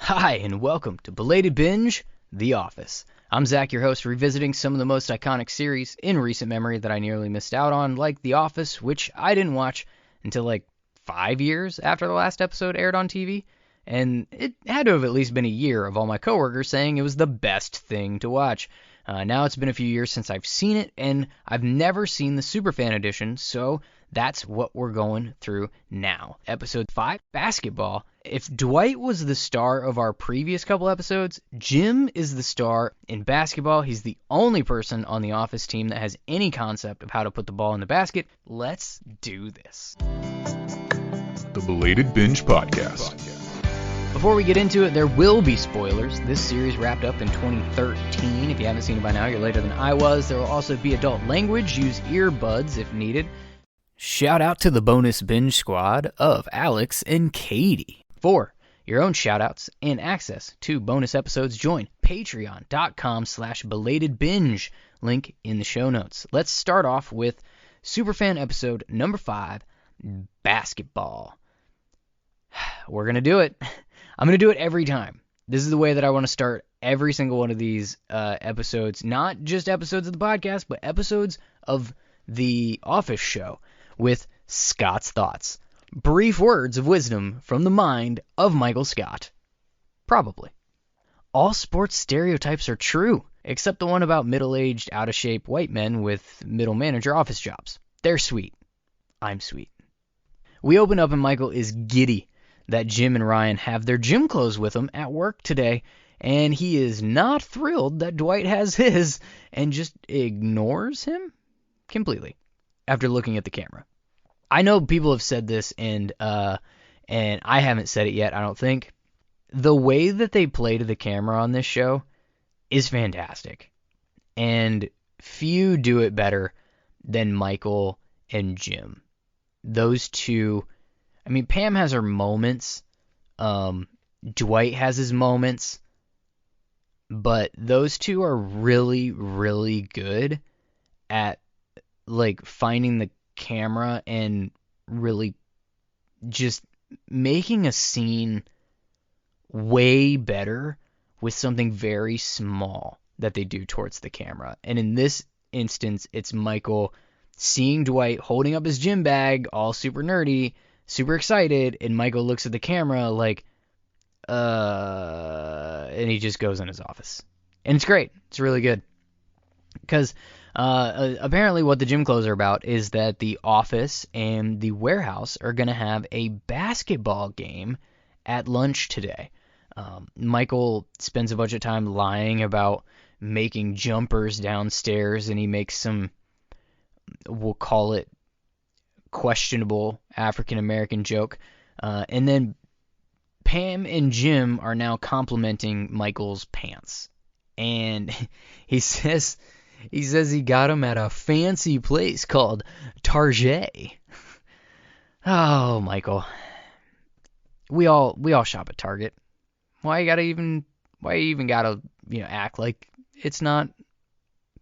Hi, and welcome to Belated Binge, The Office. I'm Zach, your host, revisiting some of the most iconic series in recent memory that I nearly missed out on, like The Office, which I didn't watch until like 5 years after the last episode aired on TV. And it had to have at least been a year of all my coworkers saying it was the best thing to watch. Now it's been a few years since I've seen it, and I've never seen the Superfan edition, so that's what we're going through now. Episode 5, Basketball. If Dwight was the star of our previous couple episodes, Jim is the star in basketball. He's the only person on the Office team that has any concept of how to put the ball in the basket. Let's do this. The Belated Binge Podcast. Before we get into it, there will be spoilers. This series wrapped up in 2013. If you haven't seen it by now, you're later than I was. There will also be adult language. Use earbuds if needed. Shout out to the bonus binge squad of Alex and Katie. For your own shoutouts and access to bonus episodes, join patreon.com/belatedbinge. Link in the show notes. Let's start off with Superfan episode number 5, Basketball. We're going to do it. I'm going to do it every time. This is the way that I want to start every single one of these episodes. Not just episodes of the podcast, but episodes of the Office show with Scott's thoughts. Brief words of wisdom from the mind of Michael Scott. Probably. All sports stereotypes are true, except the one about middle-aged, out-of-shape white men with middle manager office jobs. They're sweet. I'm sweet. We open up and Michael is giddy that Jim and Ryan have their gym clothes with them at work today, and he is not thrilled that Dwight has his and just ignores him completely after looking at the camera. I know people have said this, and I haven't said it yet, I don't think. The way that they play to the camera on this show is fantastic, and few do it better than Michael and Jim. Those two, I mean, Pam has her moments, Dwight has his moments, but those two are really, really good at, like, finding the camera and really just making a scene way better with something very small that they do towards the camera. And in this instance, it's Michael seeing Dwight holding up his gym bag, all super nerdy, super excited, and Michael looks at the camera like, and he just goes in his office. And it's great. It's really good. Because apparently what the gym clothes are about is that the office and the warehouse are going to have a basketball game at lunch today. Michael spends a bunch of time lying about making jumpers downstairs, and he makes some, we'll call it, questionable African-American joke. And then Pam and Jim are now complimenting Michael's pants. And he says he got them at a fancy place called Target. Oh, Michael. We all shop at Target. Why you even gotta, act like it's not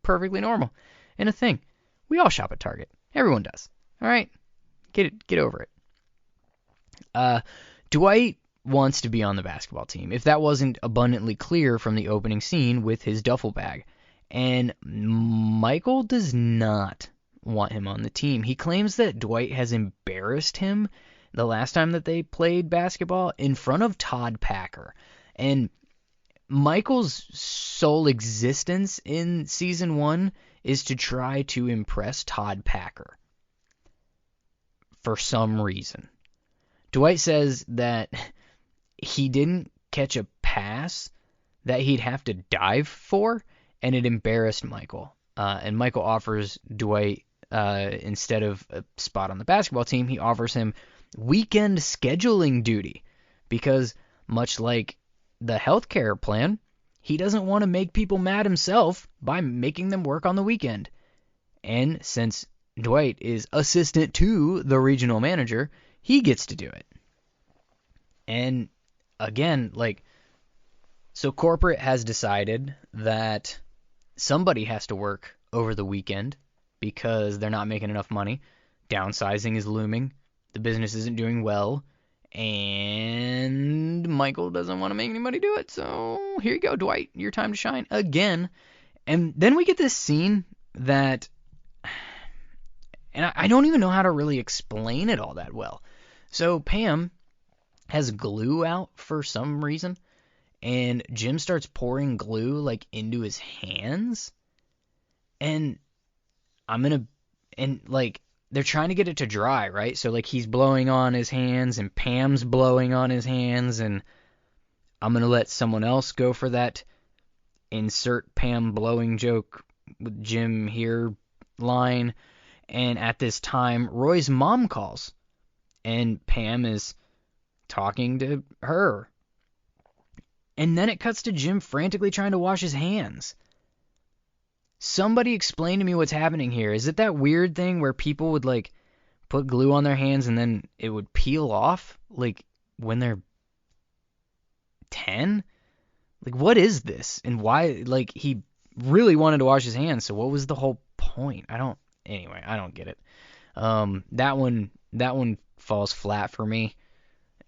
perfectly normal and a thing? We all shop at Target. Everyone does. All right? Get over it. Dwight wants to be on the basketball team, if that wasn't abundantly clear from the opening scene with his duffel bag. And Michael does not want him on the team. He claims that Dwight has embarrassed him the last time that they played basketball in front of Todd Packer. And Michael's sole existence in season 1 is to try to impress Todd Packer for some reason. Dwight says that he didn't catch a pass that he'd have to dive for, and it embarrassed Michael. And Michael offers Dwight, instead of a spot on the basketball team, he offers him weekend scheduling duty, because much like the healthcare plan, he doesn't want to make people mad himself by making them work on the weekend. And since Dwight is assistant to the regional manager, he gets to do it. And again, so corporate has decided that somebody has to work over the weekend because they're not making enough money. Downsizing is looming. The business isn't doing well. And Michael doesn't want to make anybody do it, so here you go, Dwight, your time to shine again. And then we get this scene that, and I don't even know how to really explain it all that well. So Pam has glue out for some reason, and Jim starts pouring glue like into his hands, and like they're trying to get it to dry, right? So like he's blowing on his hands and Pam's blowing on his hands, and I'm gonna let someone else go for that insert Pam blowing joke with Jim here line. And at this time, Roy's mom calls, and Pam is talking to her. And then it cuts to Jim frantically trying to wash his hands. Somebody explain to me what's happening here. Is it that weird thing where people would like put glue on their hands and then it would peel off like when they're 10? Like, what is this? And why? Like, he really wanted to wash his hands, so what was the whole point? I don't get it. That one falls flat for me.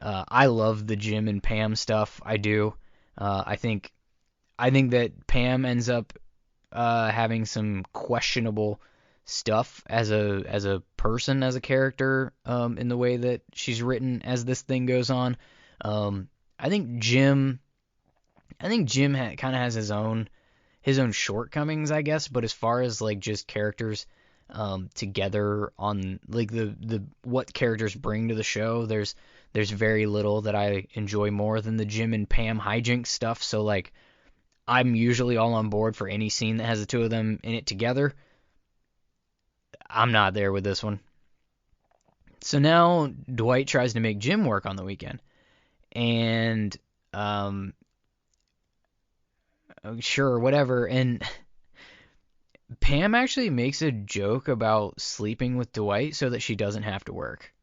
I love the Jim and Pam stuff. I do. I think that Pam ends up having some questionable stuff as a person, as a character, in the way that she's written as this thing goes on. I think Jim kind of has his own shortcomings, I guess. But as far as like just characters together on like the what characters bring to the show, there's very little that I enjoy more than the Jim and Pam hijinks stuff. So like I'm usually all on board for any scene that has the two of them in it together. I'm not there with this one. So now Dwight tries to make Jim work on the weekend. And sure, whatever. And Pam actually makes a joke about sleeping with Dwight so that she doesn't have to work.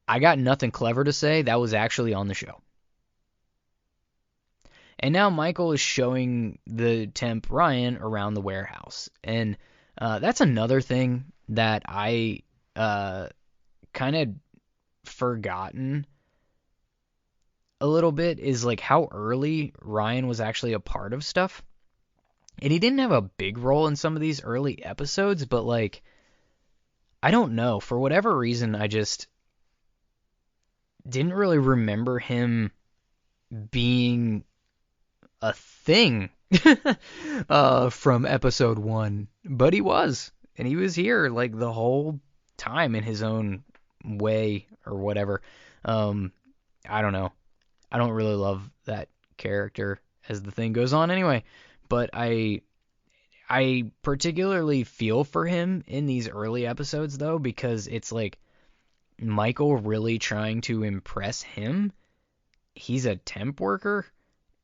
I got nothing clever to say. That was actually on the show. And now Michael is showing the temp Ryan around the warehouse. And that's another thing that I kind of forgotten a little bit, is like how early Ryan was actually a part of stuff. And he didn't have a big role in some of these early episodes, but like, I don't know. For whatever reason, I just didn't really remember him being a thing from episode 1. But he was. And he was here like the whole time in his own way or whatever. I don't know. I don't really love that character as the thing goes on anyway, but I particularly feel for him in these early episodes though, because it's like Michael really trying to impress him. He's a temp worker,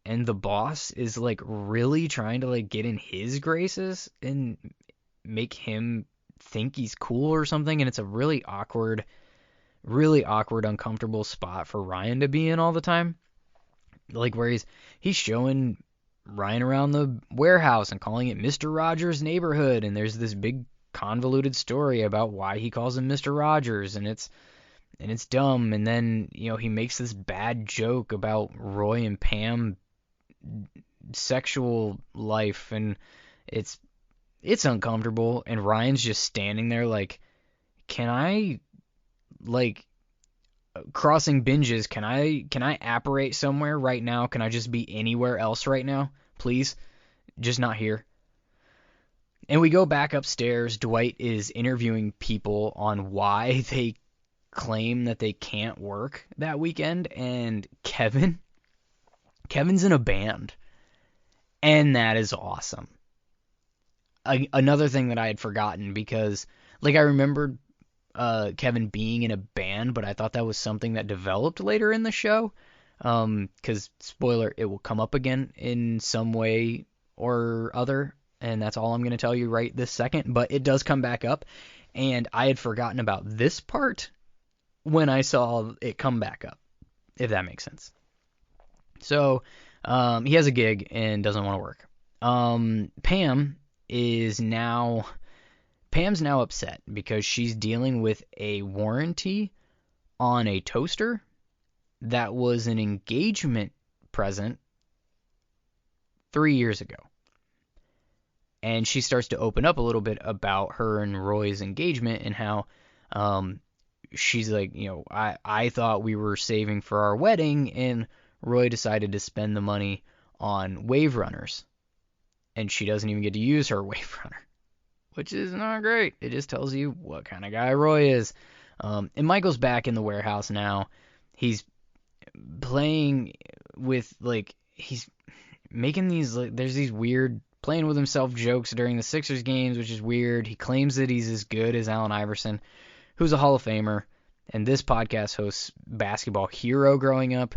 and the boss is like really trying to like get in his graces and make him think he's cool or something, and it's a really awkward, uncomfortable spot for Ryan to be in all the time. Like where he's showing Ryan around the warehouse and calling it Mr. Rogers' neighborhood, and there's this big convoluted story about why he calls him Mr. Rogers, and it's dumb. And then, you know, he makes this bad joke about Roy and Pam sexual life, and it's uncomfortable, and Ryan's just standing there like, can I, like, crossing binges, can I apparate somewhere right now? Can I just be anywhere else right now, please? Just not here. And we go back upstairs. Dwight is interviewing people on why they claim that they can't work that weekend, and Kevin's in a band, and that is awesome. Another thing that I had forgotten, because like I remembered Kevin being in a band, but I thought that was something that developed later in the show. Because, spoiler, it will come up again in some way or other, and that's all I'm going to tell you right this second. But it does come back up, and I had forgotten about this part when I saw it come back up, if that makes sense. So, he has a gig and doesn't want to work. Pam is now Pam's now upset because she's dealing with a warranty on a toaster that was an engagement present 3 years ago. And she starts to open up a little bit about her and Roy's engagement and how she's like, I thought we were saving for our wedding, and Roy decided to spend the money on wave runners. And she doesn't even get to use her wave runner, which is not great. It just tells you what kind of guy Roy is. And Michael's back in the warehouse now. He's playing with, he's making these, there's these weird playing with himself jokes during the Sixers games, which is weird. He claims that he's as good as Allen Iverson, who's a Hall of Famer, and this podcast hosts basketball hero growing up.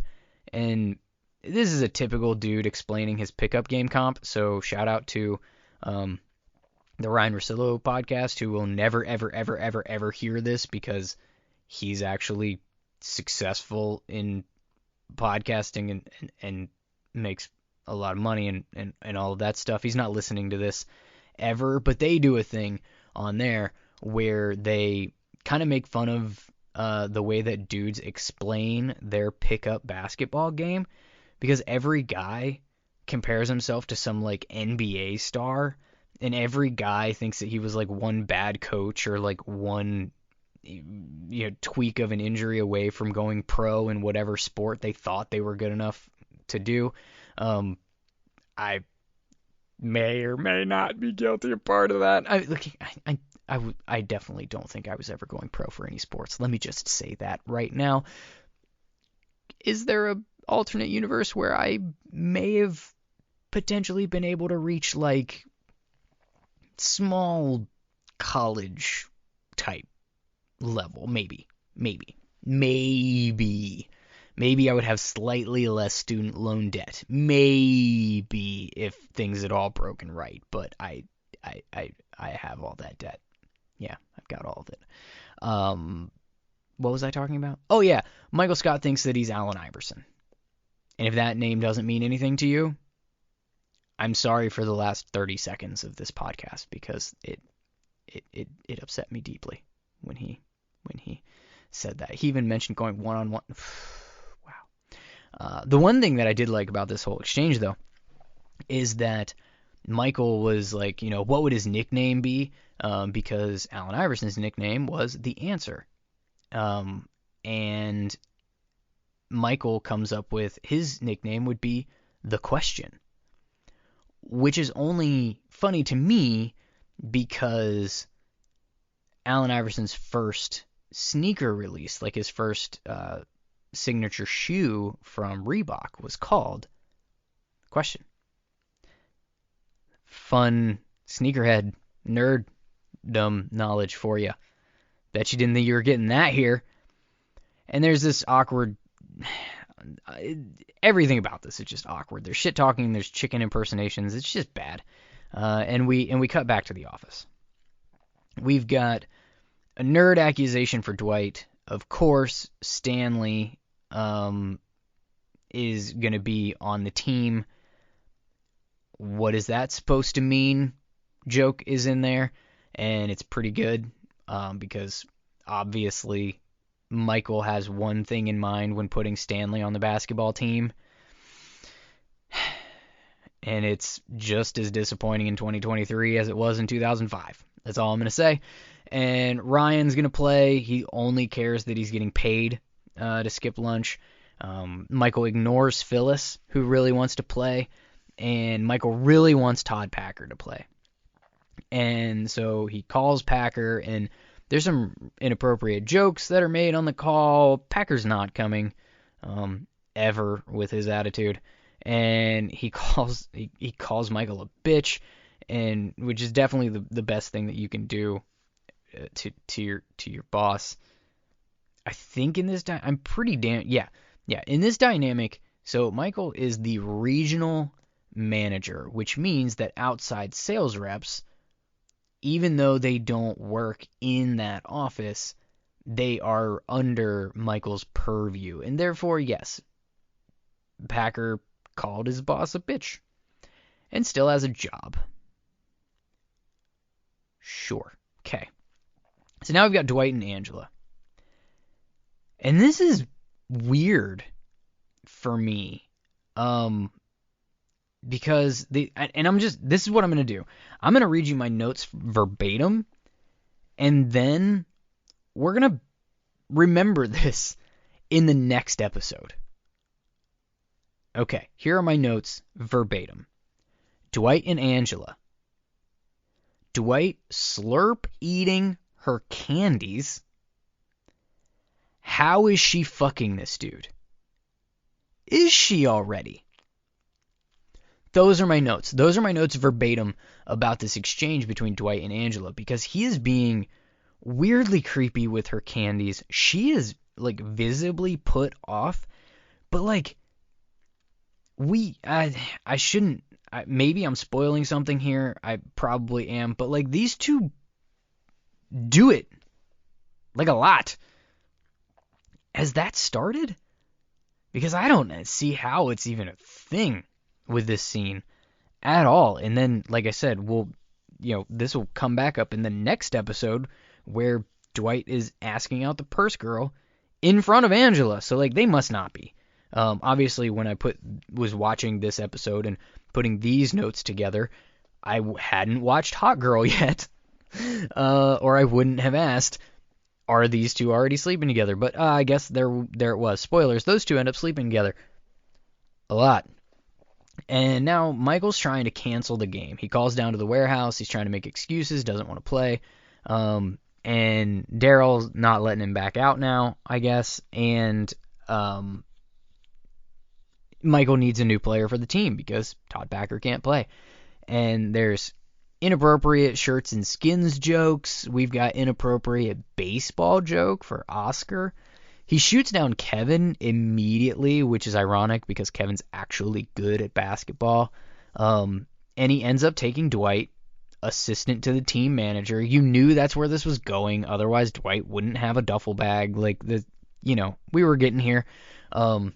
And this is a typical dude explaining his pickup game comp, so shout out to the Ryan Russillo podcast, who will never, ever, ever, ever, ever hear this because he's actually successful in podcasting and makes a lot of money and all of that stuff. He's not listening to this ever, but they do a thing on there where they kind of make fun of the way that dudes explain their pickup basketball game, because every guy compares himself to some NBA star, and every guy thinks that he was one bad coach or one tweak of an injury away from going pro in whatever sport they thought they were good enough to do. I may or may not be guilty of part of that. I definitely don't think I was ever going pro for any sports. Let me just say that right now. Is there a alternate universe where I may have potentially been able to reach small college type level? Maybe I would have slightly less student loan debt. Maybe if things had all broken right, but I have all that debt. Yeah, I've got all of it. What was I talking about? Oh yeah, Michael Scott thinks that he's Allen Iverson. And if that name doesn't mean anything to you, I'm sorry for the last 30 seconds of this podcast, because it upset me deeply when he said that. He even mentioned going one-on-one. Wow. The one thing that I did like about this whole exchange, though, is that Michael was like, what would his nickname be? Because Allen Iverson's nickname was The Answer. And Michael comes up with his nickname would be The Question, which is only funny to me because Allen Iverson's first sneaker release, his first signature shoe from Reebok, was called Question. Fun sneakerhead nerddom knowledge for you. Bet you didn't think you were getting that here. And there's this awkward... everything about this is just awkward. There's shit talking, there's chicken impersonations. It's just bad. And we cut back to the office. We've got a nerd accusation for Dwight. Of course, Stanley is going to be on the team. What is that supposed to mean? Joke is in there, and it's pretty good because obviously Michael has one thing in mind when putting Stanley on the basketball team, and it's just as disappointing in 2023 as it was in 2005. That's all I'm going to say. And Ryan's going to play. He only cares that he's getting paid to skip lunch. Michael ignores Phyllis, who really wants to play, and Michael really wants Todd Packer to play. And so he calls Packer, and there's some inappropriate jokes that are made on the call. Packer's not coming ever with his attitude, and he calls Michael a bitch, and which is definitely the best thing that you can do to your boss. I think in this I'm pretty in this dynamic. So Michael is the regional manager, which means that outside sales reps, even though they don't work in that office, they are under Michael's purview. And therefore, yes, Packer called his boss a bitch and still has a job. Sure. Okay. So now we've got Dwight and Angela. And this is weird for me. Because this is what I'm going to do. I'm going to read you my notes verbatim, and then we're going to remember this in the next episode. Okay, here are my notes verbatim. Dwight and Angela. Dwight slurp eating her candies. How is she fucking this dude? Is she already? Those are my notes. Those are my notes verbatim about this exchange between Dwight and Angela, because he is being weirdly creepy with her candies. She is like visibly put off, but like I shouldn't. Maybe I'm spoiling something here. I probably am, but like these two do it like a lot. Has that started? Because I don't see how it's even a thing with this scene at all. And then, like I said, this will come back up in the next episode where Dwight is asking out the purse girl in front of Angela. So like they must not be. Obviously, when I was watching this episode and putting these notes together, I hadn't watched Hot Girl yet, or I wouldn't have asked, are these two already sleeping together? But I guess there it was. Spoilers, those two end up sleeping together a lot. And now Michael's trying to cancel the game. He calls down to the warehouse. He's trying to make excuses, doesn't want to play. And Daryl's not letting him back out now, I guess. And Michael needs a new player for the team because Todd Packer can't play. And there's inappropriate shirts and skins jokes. We've got inappropriate baseball joke for Oscar. He shoots down Kevin immediately, which is ironic because Kevin's actually good at basketball. And he ends up taking Dwight, assistant to the team manager. You knew that's where this was going. Otherwise, Dwight wouldn't have a duffel bag. We were getting here. And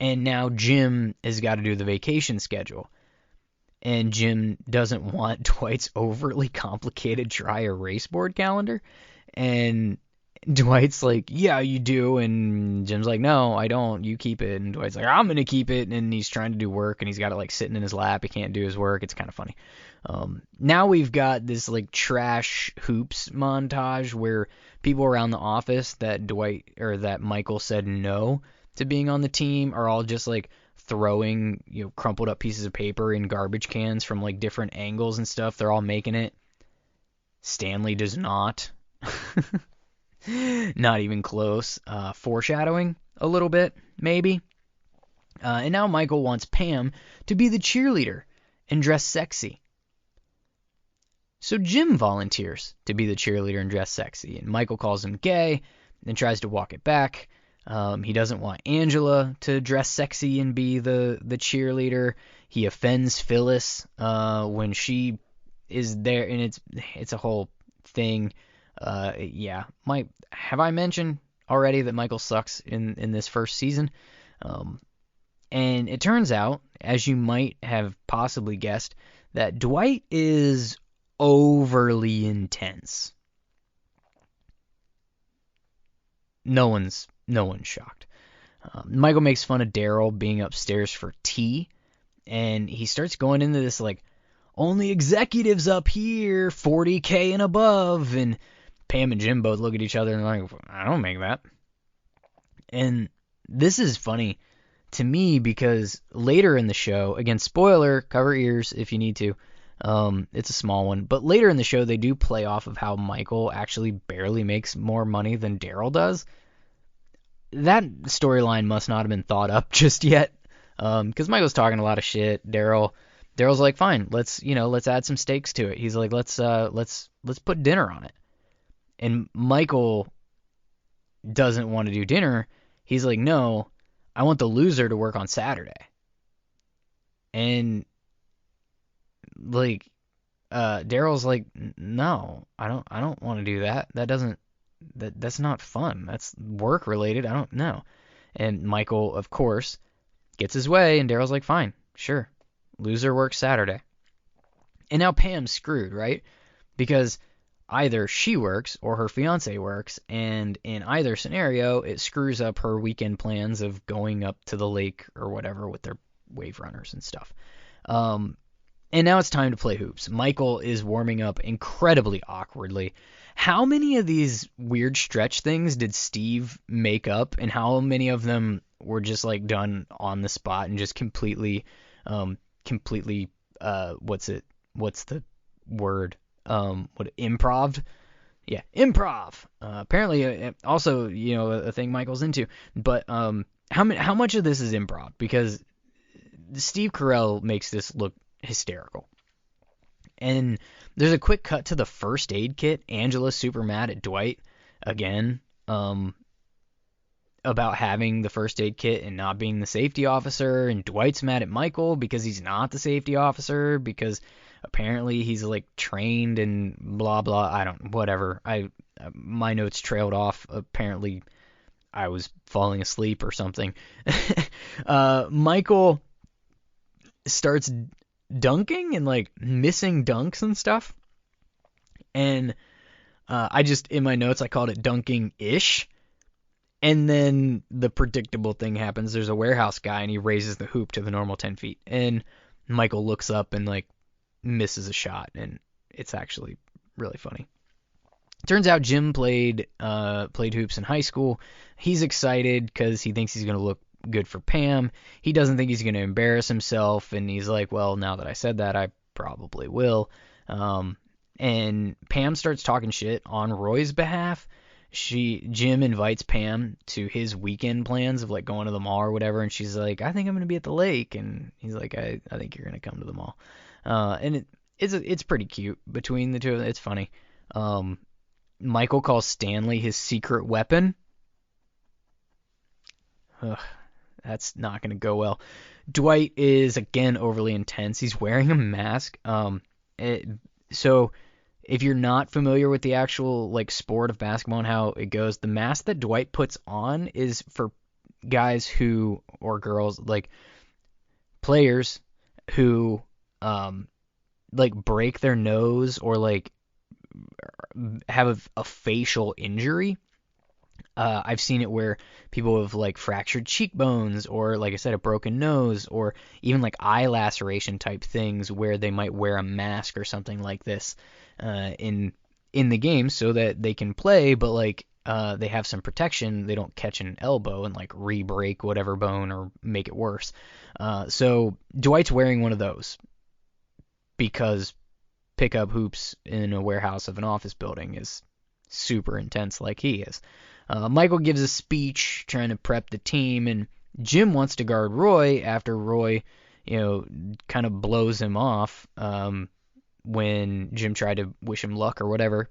now Jim has got to do the vacation schedule. And Jim doesn't want Dwight's overly complicated dry erase board calendar. And Dwight's like, yeah, you do. And Jim's like, no, I don't. You keep it. And Dwight's like, I'm going to keep it. And he's trying to do work, and he's got it like sitting in his lap. He can't do his work. It's kind of funny. Now we've got this like trash hoops montage where people around the office that Michael said no to being on the team are all just like throwing, crumpled up pieces of paper in garbage cans from like different angles and stuff. They're all making it. Stanley does not. Not even close. Foreshadowing a little bit, maybe. And now Michael wants Pam to be the cheerleader and dress sexy. So Jim volunteers to be the cheerleader and dress sexy, and Michael calls him gay and tries to walk it back. He doesn't want Angela to dress sexy and be the cheerleader. He offends Phyllis when she is there, and it's a whole thing. Have I mentioned already that Michael sucks in this first season? And it turns out, as you might have possibly guessed, that Dwight is overly intense. No one's shocked. Michael makes fun of Daryl being upstairs for tea, and he starts going into this like, only executives up here, 40K and above, and Pam and Jim both look at each other and like, I don't make that. And this is funny to me because later in the show, again, spoiler, cover ears if you need to, it's a small one, but later in the show they do play off of how Michael actually barely makes more money than Daryl does. That storyline must not have been thought up just yet, because Michael's talking a lot of shit. Daryl's like, fine, let's add some stakes to it. He's like, let's put dinner on it. And Michael doesn't want to do dinner. He's like, no, I want the loser to work on Saturday. And like, Daryl's like, no, I don't want to do that. That's not fun. That's work related. I don't know. And Michael, of course, gets his way, and Daryl's like, fine, sure. Loser works Saturday. And now Pam's screwed, right? Because either she works or her fiance works, and in either scenario, it screws up her weekend plans of going up to the lake or whatever with their wave runners and stuff. Um, and now it's time to play hoops. Michael is warming up incredibly awkwardly. How many of these weird stretch things did Steve make up, and how many of them were just like done on the spot and just completely, what's the word? Improv? Yeah, improv. Apparently, also, a thing Michael's into. But how much of this is improv? Because Steve Carell makes this look hysterical. And there's a quick cut to the first aid kit. Angela's super mad at Dwight again, about having the first aid kit and not being the safety officer. And Dwight's mad at Michael because he's not the safety officer, because apparently he's like trained and blah blah. Whatever. My notes trailed off. Apparently I was falling asleep or something. Michael starts dunking and like missing dunks and stuff. And in my notes, I called it dunking-ish. And then the predictable thing happens. There's a warehouse guy and he raises the hoop to the normal 10 feet. And Michael looks up and like misses a shot. And it's actually really funny. Turns out Jim played hoops in high school. He's excited because he thinks he's going to look good for Pam. He doesn't think he's going to embarrass himself, and he's like, well, now that I said that, I probably will. And Pam starts talking shit on Roy's behalf. Jim invites Pam to his weekend plans of like going to the mall or whatever, and she's like, I think I'm going to be at the lake, and he's like, I think you're going to come to the mall. And it's pretty cute between the two of them. It's funny. Michael calls Stanley his secret weapon. Ugh. That's not going to go well. Dwight is, again, overly intense. He's wearing a mask. So if you're not familiar with the actual like sport of basketball and how it goes, the mask that Dwight puts on is for guys or girls, like players who like break their nose or like have a facial injury. I've seen it where people have like fractured cheekbones or, like I said, a broken nose, or even like eye laceration type things where they might wear a mask or something like this in the game so that they can play, but like they have some protection. They don't catch an elbow and like re-break whatever bone or make it worse. So Dwight's wearing one of those because pick up hoops in a warehouse of an office building is super intense like he is. Michael gives a speech trying to prep the team, and Jim wants to guard Roy after Roy, kind of blows him off when Jim tried to wish him luck or whatever.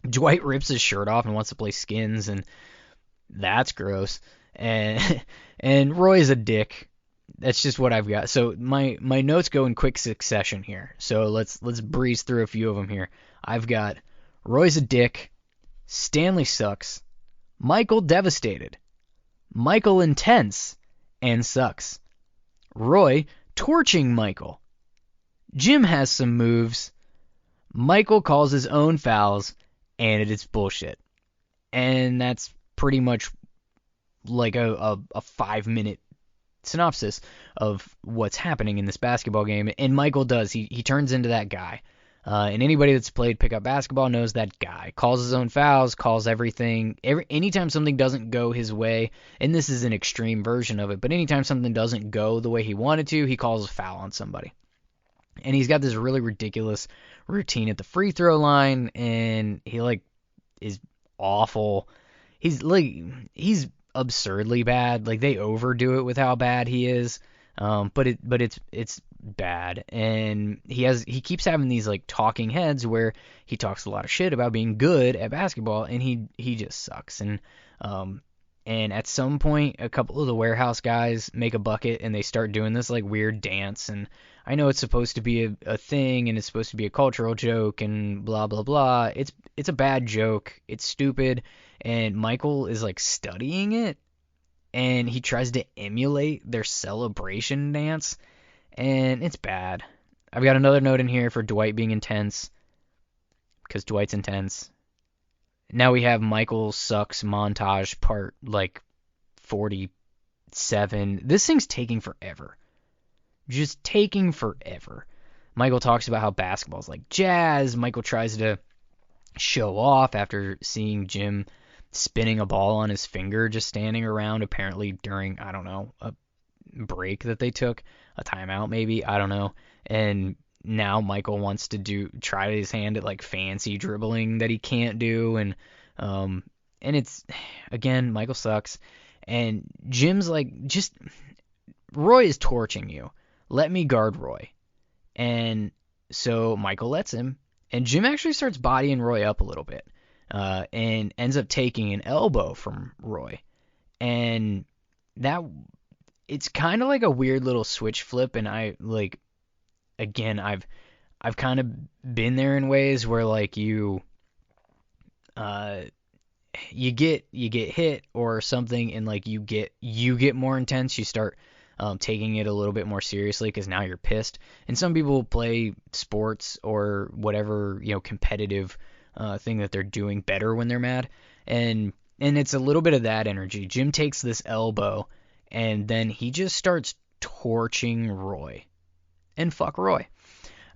Dwight rips his shirt off and wants to play skins, and that's gross. And Roy's a dick. That's just what I've got. So my notes go in quick succession here. So let's breeze through a few of them here. I've got Roy's a dick, Stanley sucks, Michael devastated, Michael intense and sucks, Roy torching Michael, Jim has some moves, Michael calls his own fouls, and it is bullshit. And that's pretty much like a 5-minute synopsis of what's happening in this basketball game. And Michael does. He turns into that guy. And anybody that's played pickup basketball knows that guy. Calls his own fouls, calls everything. Anytime something doesn't go his way, and this is an extreme version of it, but anytime something doesn't go the way he wanted to, he calls a foul on somebody. And he's got this really ridiculous routine at the free throw line, and he is awful. He's absurdly bad. Like, they overdo it with how bad he is. But it's bad, and he keeps having these like talking heads where he talks a lot of shit about being good at basketball, and he just sucks. And at some point, a couple of the warehouse guys make a bucket, and they start doing this like weird dance. And I know it's supposed to be a thing, and it's supposed to be a cultural joke, and blah blah blah. It's a bad joke. It's stupid, and Michael is like studying it. And he tries to emulate their celebration dance, and it's bad. I've got another note in here for Dwight being intense. because Dwight's intense. Now we have Michael sucks montage part like 47. This thing's taking forever. Just taking forever. Michael talks about how basketball's like jazz. Michael tries to show off after seeing Jim spinning a ball on his finger just standing around, apparently during, I don't know, a break that they took, a timeout maybe, I don't know. And now Michael wants to try his hand at like fancy dribbling that he can't do, and it's, again, Michael sucks. And Jim's like, just, Roy is torching you. Let me guard Roy. And so Michael lets him, and Jim actually starts bodying Roy up a little bit, and ends up taking an elbow from Roy. And it's kind of like a weird little switch flip, and again, I've kind of been there in ways where like you get hit or something, and like you get more intense. You start taking it a little bit more seriously because now you're pissed. And some people play sports or whatever, competitive thing that they're doing better when they're mad, and it's a little bit of that energy. Jim takes this elbow, and then he just starts torching Roy, and fuck Roy.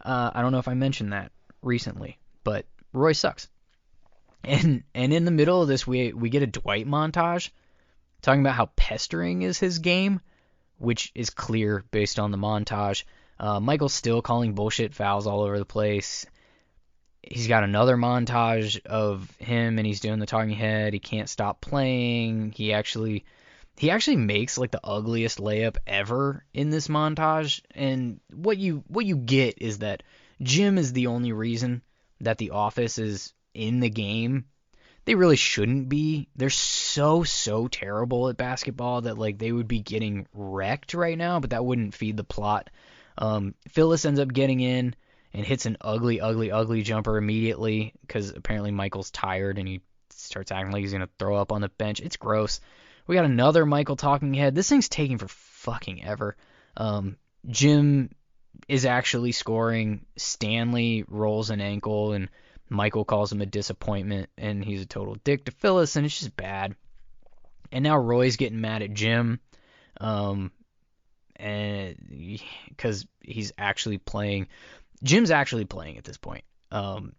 I don't know if I mentioned that recently, but Roy sucks. And in the middle of this, we get a Dwight montage talking about how pestering is his game, which is clear based on the montage. Michael's still calling bullshit fouls all over the place. He's got another montage of him, and he's doing the talking head. He can't stop playing. He actually makes like the ugliest layup ever in this montage. And what you get is that Jim is the only reason that the Office is in the game. They really shouldn't be. They're so terrible at basketball that like they would be getting wrecked right now, but that wouldn't feed the plot. Phyllis ends up getting in and hits an ugly jumper immediately because apparently Michael's tired and he starts acting like he's gonna throw up on the bench. It's gross. We got another Michael talking head. This thing's taking for fucking ever. Jim is actually scoring. Stanley rolls an ankle, and Michael calls him a disappointment, and he's a total dick to Phyllis, and it's just bad. And now Roy's getting mad at Jim, and because he's actually playing. Jim's actually playing at this point.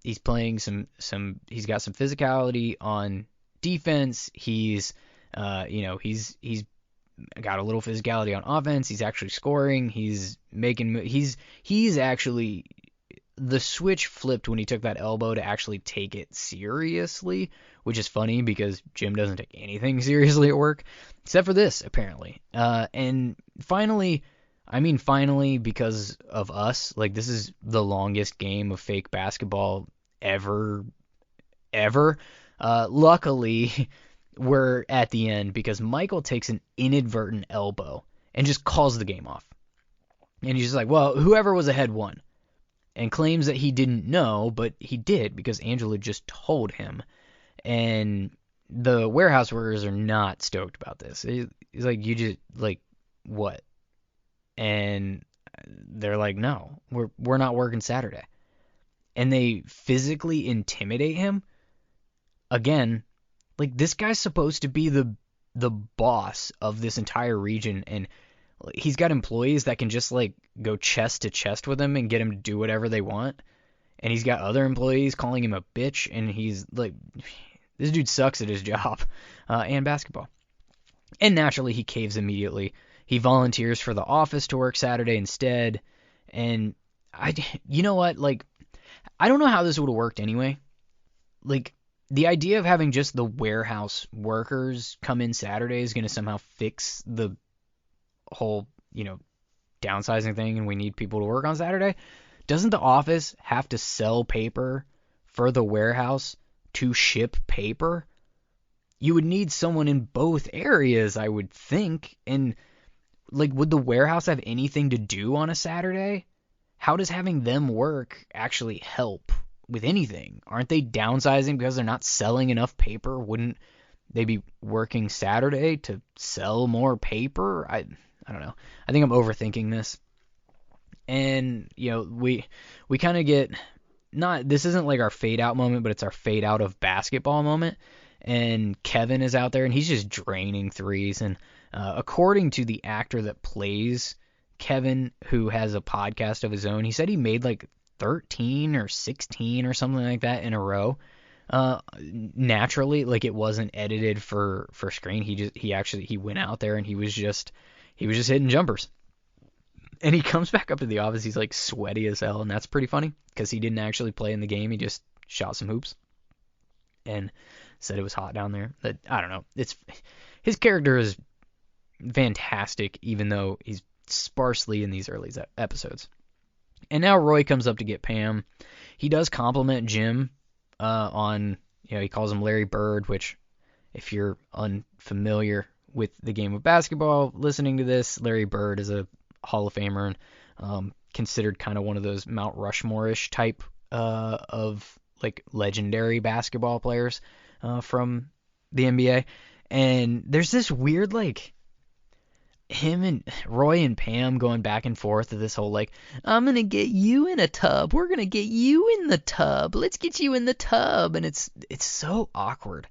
He's playing he's got some physicality on defense. He's got a little physicality on offense. He's actually scoring. He's actually, the switch flipped when he took that elbow to actually take it seriously, which is funny because Jim doesn't take anything seriously at work, except for this, apparently. And finally, because of us, like, this is the longest game of fake basketball ever. Luckily, we're at the end because Michael takes an inadvertent elbow and just calls the game off. And he's just like, well, whoever was ahead won. And claims that he didn't know, but he did because Angela just told him. And the warehouse workers are not stoked about this. He's like, you just, like, what? And they're like, no, we're not working Saturday. And they physically intimidate him. Again, like, this guy's supposed to be the boss of this entire region, and he's got employees that can just, like, go chest to chest with him and get him to do whatever they want. And he's got other employees calling him a bitch, and he's like, this dude sucks at his job and basketball. And naturally, he caves immediately. He volunteers for the Office to work Saturday instead. And you know what? Like, I don't know how this would have worked anyway. Like, the idea of having just the warehouse workers come in Saturday is going to somehow fix the whole, downsizing thing, and we need people to work on Saturday. Doesn't the Office have to sell paper for the warehouse to ship paper? You would need someone in both areas, I would think. And, like, would the warehouse have anything to do on a Saturday? How does having them work actually help with anything? Aren't they downsizing because they're not selling enough paper? Wouldn't they be working Saturday to sell more paper? I don't know. I think I'm overthinking this. And, we kind of get this isn't like our fade out moment, but it's our fade out of basketball moment. And Kevin is out there and he's just draining threes. And according to the actor that plays Kevin, who has a podcast of his own, he said he made like 13 or 16 or something like that in a row. Naturally, like it wasn't edited for screen. He went out there and he was just hitting jumpers. And he comes back up to the office. He's like sweaty as hell, and that's pretty funny because he didn't actually play in the game. He just shot some hoops and said it was hot down there. But I don't know. His character is fantastic, even though he's sparsely in these early episodes. And now Roy comes up to get Pam. He does compliment Jim on, he calls him Larry Bird, which if you're unfamiliar with the game of basketball, listening to this, Larry Bird is a Hall of Famer and considered kind of one of those Mount Rushmore-ish type of like legendary basketball players from the NBA. And there's this weird like him and Roy and Pam going back and forth of this whole like, I'm gonna get you in a tub, we're gonna get you in the tub, let's get you in the tub. And it's so awkward,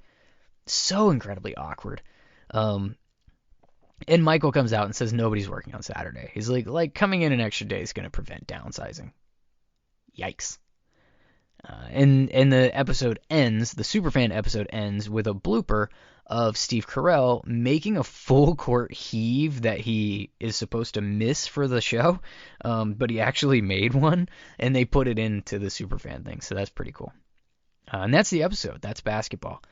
so incredibly awkward. And Michael comes out and says nobody's working on Saturday. He's like coming in an extra day is going to prevent downsizing. Yikes. And the episode ends, the Superfan episode ends with a blooper of Steve Carell making a full court heave that he is supposed to miss for the show, but he actually made one, and they put it into the Superfan thing, so that's pretty cool. And that's the episode. That's basketball.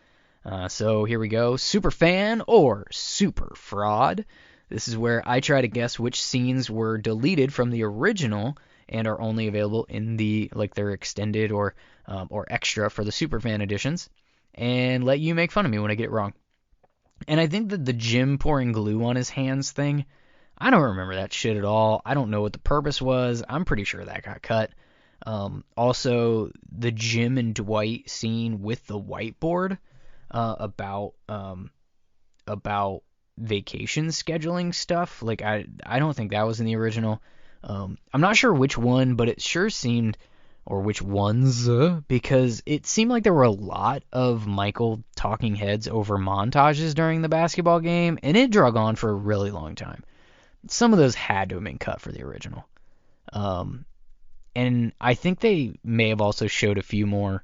So here we go. Superfan or Super Fraud. This is where I try to guess which scenes were deleted from the original and are only available in the their extended or extra for the Superfan editions, and let you make fun of me when I get it wrong. And I think that the Jim pouring glue on his hands thing, I don't remember that shit at all. I don't know what the purpose was. I'm pretty sure that got cut. Also, the Jim and Dwight scene with the whiteboard about vacation scheduling stuff. Like I don't think that was in the original. I'm not sure which one, but it sure seemed, or which ones, because it seemed like there were a lot of Michael talking heads over montages during the basketball game, and it drug on for a really long time. Some of those had to have been cut for the original. And I think they may have also showed a few more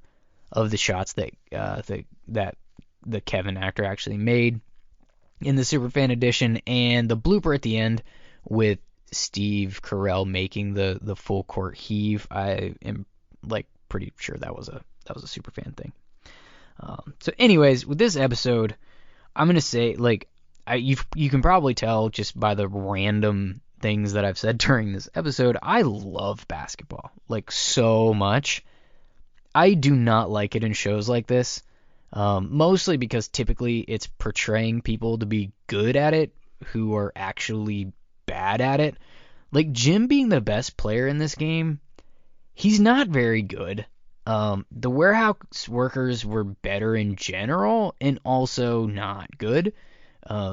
of the shots that the Kevin actor actually made in the Superfan edition, and the blooper at the end with Steve Carell making the full court heave. I am pretty sure that was a Superfan thing. So anyways, with this episode, I'm gonna say you can probably tell just by the random things that I've said during this episode, I love basketball so much. I do not like it in shows like this, mostly because typically it's portraying people to be good at it who are actually bad at it. Like Jim being the best player in this game, he's not very good. The warehouse workers were better in general and also not good.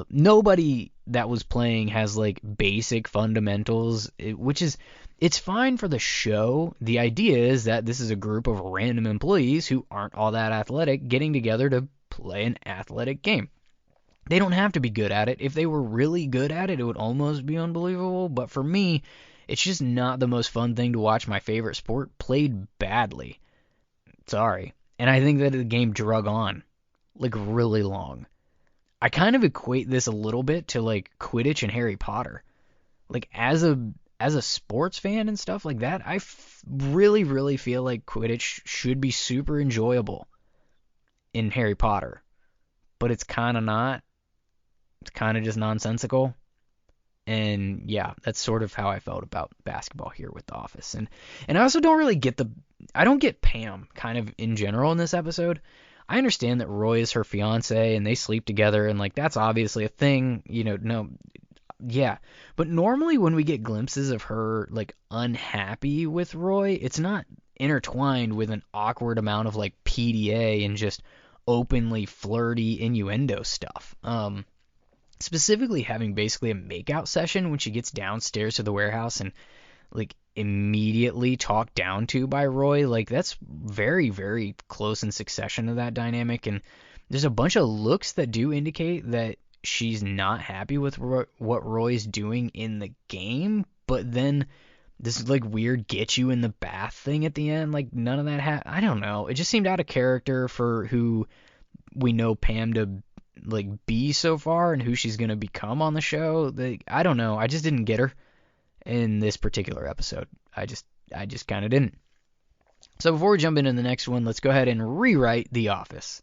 Nobody that was playing has basic fundamentals, which is, it's fine for the show. The idea is that this is a group of random employees who aren't all that athletic getting together to play an athletic game. They don't have to be good at it. If they were really good at it, it would almost be unbelievable. But for me, it's just not the most fun thing to watch my favorite sport played badly. Sorry. And I think that the game drug on really long. I kind of equate this a little bit to Quidditch and Harry Potter. As a sports fan and stuff like that, I really, really feel like Quidditch should be super enjoyable in Harry Potter. But it's kind of not. It's kind of just nonsensical. And yeah, that's sort of how I felt about basketball here with The Office. And I also don't really get I don't get Pam kind of in general in this episode. I understand that Roy is her fiance and they sleep together and that's obviously a thing, yeah. But normally when we get glimpses of her unhappy with Roy, it's not intertwined with an awkward amount of PDA and just openly flirty innuendo stuff. Specifically having basically a makeout session when she gets downstairs to the warehouse and immediately talked down to by Roy. Like, that's very, very close in succession to that dynamic. And there's a bunch of looks that do indicate that she's not happy with what Roy's doing in the game. But then this like weird get you in the bath thing at the end, like none of that I don't know. It just seemed out of character for who we know Pam to like be so far and who she's gonna become on the show. I don't know. I just didn't get her in this particular episode. I just kind of didn't. So before we jump into the next one, let's go ahead and rewrite The Office.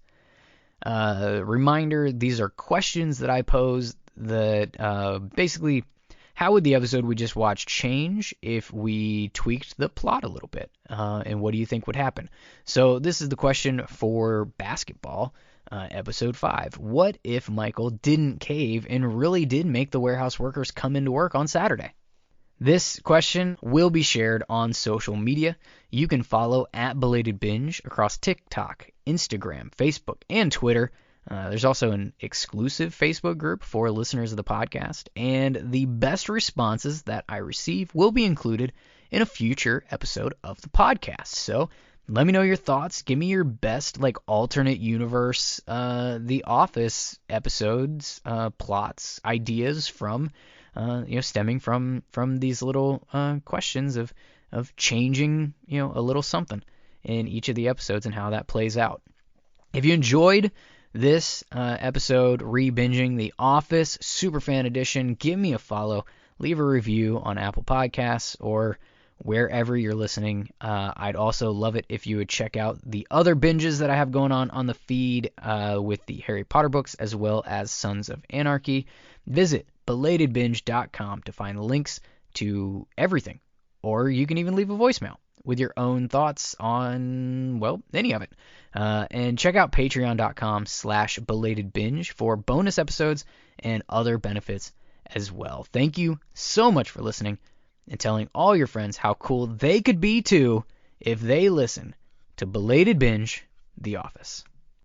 Reminder: these are questions that I posed that basically, how would the episode we just watched change if we tweaked the plot a little bit? And what do you think would happen? So this is the question for basketball, episode 5. What if Michael didn't cave and really did make the warehouse workers come into work on Saturday? This question will be shared on social media. You can follow at Belated Binge across TikTok, Instagram, Facebook, and Twitter. There's also an exclusive Facebook group for listeners of the podcast, and the best responses that I receive will be included in a future episode of the podcast. So let me know your thoughts. Give me your best like alternate universe The Office episodes, plots, ideas from stemming from these little questions of changing a little something in each of the episodes and how that plays out. If you enjoyed this episode, re-binging The Office Superfan Edition, give me a follow, leave a review on Apple Podcasts or wherever you're listening. I'd also love it if you would check out the other binges that I have going on the feed with the Harry Potter books as well as Sons of Anarchy. Visit belatedbinge.com to find links to everything, or you can even leave a voicemail with your own thoughts on, well, any of it. And check out patreon.com/belatedbinge for bonus episodes and other benefits as well. Thank you so much for listening and telling all your friends how cool they could be too if they listen to Belated Binge, The Office.